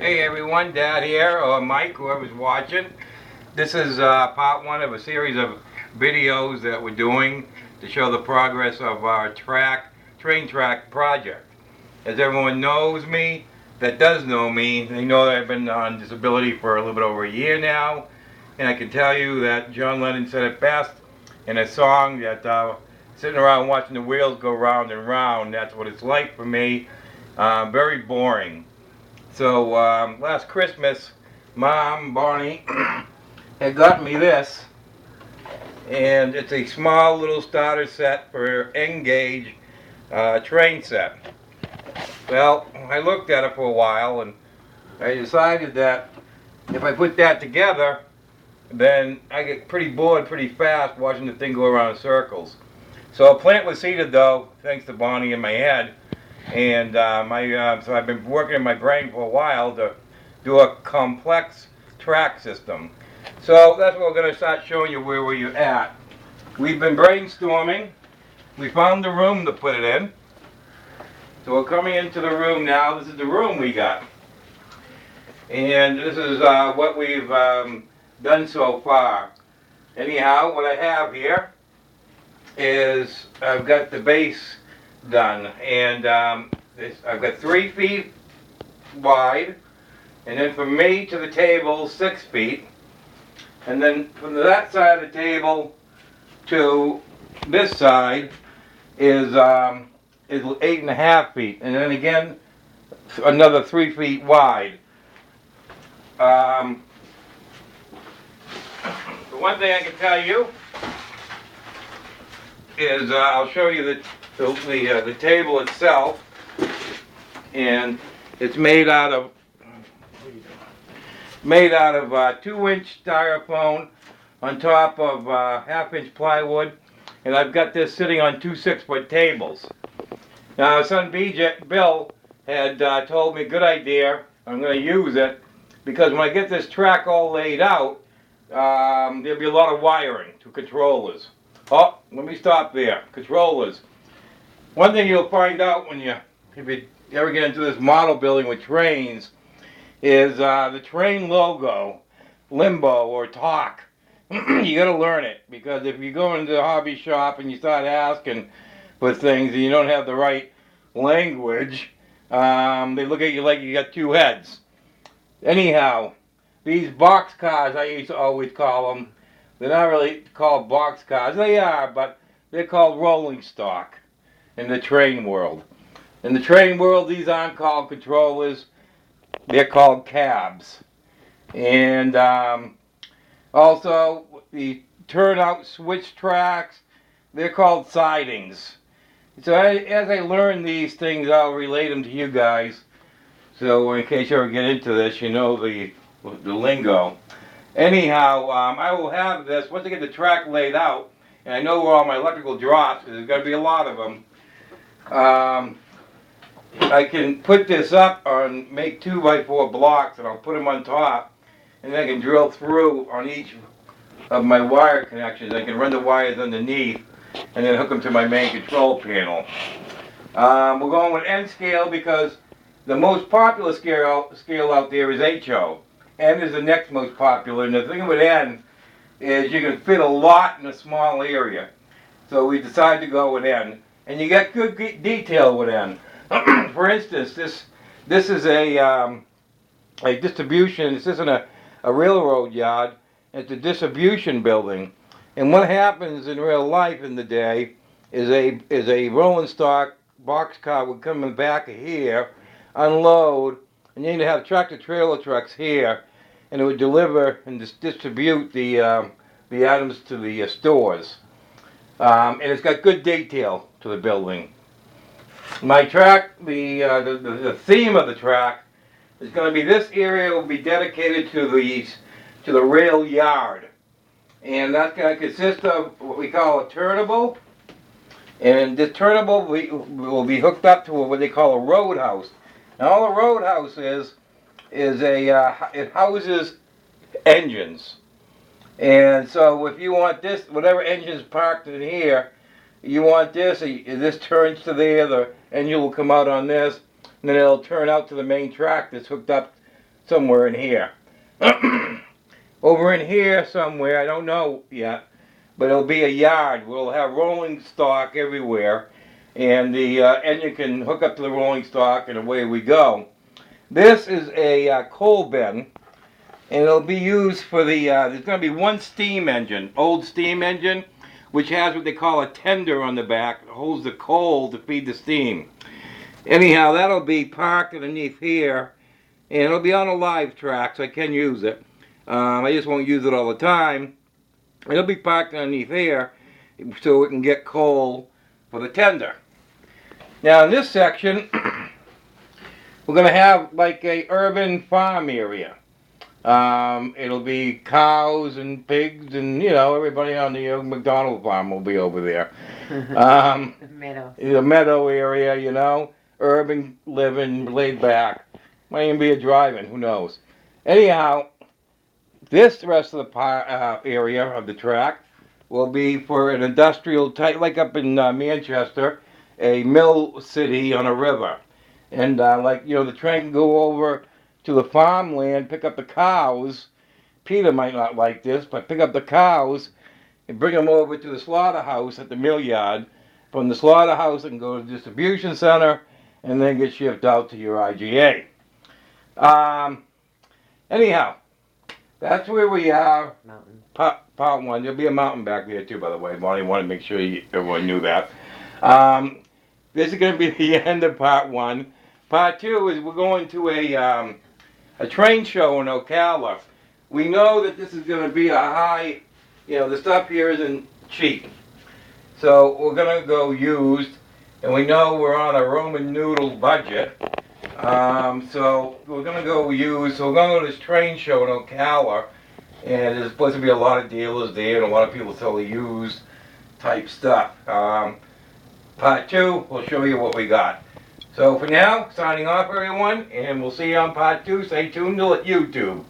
Hey everyone, Dad here, or Mike, whoever's watching. This is part one of a series of videos that we're doing to show the progress of our train track project. As everyone knows me, that does know me, they know that I've been on disability for a little bit over a year now. And I can tell you that John Lennon said it best in a song that sitting around watching the wheels go round and round, that's what it's like for me. Very boring. So last Christmas, Mom, Bonnie, had got me this, and it's a small little starter set for N-gauge train set. Well, I looked at it for a while, and I decided that if I put that together, then I get pretty bored pretty fast watching the thing go around in circles. So a plant was seeded, though, thanks to Bonnie in my head. And so I've been working in my brain for a while to do a complex track system. So that's what we're going to start showing you where we're at. We've been brainstorming. We found the room to put it in. So we're coming into the room now. This is the room we got. And this is what we've done so far. Anyhow, what I have here is I've got the base done, and I've got 3 feet wide, and then from me to the table 6 feet, and then from that side of the table to this side is 8.5 feet, and then again another 3 feet wide. The one thing I can tell you is I'll show you the table itself, and it's made out of 2-inch styrofoam on top of 1/2-inch plywood, and I've got this sitting on 2 6-foot tables. Now, son Bill had told me, good idea, I'm going to use it, because when I get this track all laid out, there'll be a lot of wiring to controllers. Oh, let me stop there. Controllers. One thing you'll find out if you ever get into this model building with trains is the train logo, Limbo or Talk. You got to learn it, because if you go into the hobby shop and you start asking for things and you don't have the right language, they look at you like you got 2 heads. Anyhow, these box cars, I used to always call them, they're not really called box cars. They are, but they're called rolling stock in the train world. In the train world, these aren't called controllers. They're called cabs. And also, the turnout switch tracks, they're called sidings. So as I learn these things, I'll relate them to you guys. So in case you ever get into this, you know the lingo. Anyhow, I will have this, once I get the track laid out, and I know where all my electrical drops, there's going to be a lot of them, I can put this up on, make 2x4 blocks, and I'll put them on top, and then I can drill through on each of my wire connections. I can run the wires underneath, and then hook them to my main control panel. We're going with N scale because the most popular scale out there is HO. N is the next most popular, and the thing with N is you can fit a lot in a small area. So we decided to go with N, and you get good detail with N. For instance, this is a distribution. This isn't a railroad yard. It's a distribution building. And what happens in real life in the day is a rolling stock box car would come in the back of here, unload, and you need to have tractor trailer trucks here, and it would deliver and distribute the items to the stores. And it's got good detail to the building. My track, the theme of the track is going to be, this area will be dedicated to the rail yard, and that's going to consist of what we call a turnable, and this turnable will be hooked up to what they call a roadhouse. Now, all a roadhouse is it houses engines. And so if you want this, whatever engine's parked in here, you want this, this turns to there, the engine will come out on this, and then it'll turn out to the main track that's hooked up somewhere in here. Over in here somewhere, I don't know yet, but it'll be a yard. We'll have rolling stock everywhere, and the engine can hook up to the rolling stock, and away we go. This is a coal bin, and it'll be used for the, there's going to be one steam engine, old steam engine, which has what they call a tender on the back. It holds the coal to feed the steam. Anyhow, that'll be parked underneath here, and it'll be on a live track, so I can use it. I just won't use it all the time. It'll be parked underneath here, so we can get coal for the tender. Now in this section, we're going to have like a urban farm area. It'll be cows and pigs and, you know, everybody on the McDonald farm will be over there. Meadow. The meadow area, you know, urban living, laid back. Might even be a drive-in, who knows. Anyhow, this rest of the area of the track will be for an industrial type, like up in Manchester, a mill city on a river. And like, you know, the train can go over to the farmland, pick up the cows. Peter might not like this, but pick up the cows and bring them over to the slaughterhouse at the mill yard. From the slaughterhouse, it can go to the distribution center and then get shipped out to your IGA. Anyhow, that's where we are. Mountain. Part one. There'll be a mountain back there too, by the way. Bonnie wanted to make sure everyone knew that. This is going to be the end of part one. Part two is we're going to a train show in Ocala. We know that this is going to be a high, you know, the stuff here isn't cheap. So we're going to go used, and we know we're on a Roman noodle budget. So we're going to go used. So we're going to go to this train show in Ocala, and there's supposed to be a lot of dealers there, and a lot of people sell the used type stuff. Part two, we'll show you what we got. So for now, signing off everyone, and we'll see you on part two. Stay tuned to YouTube.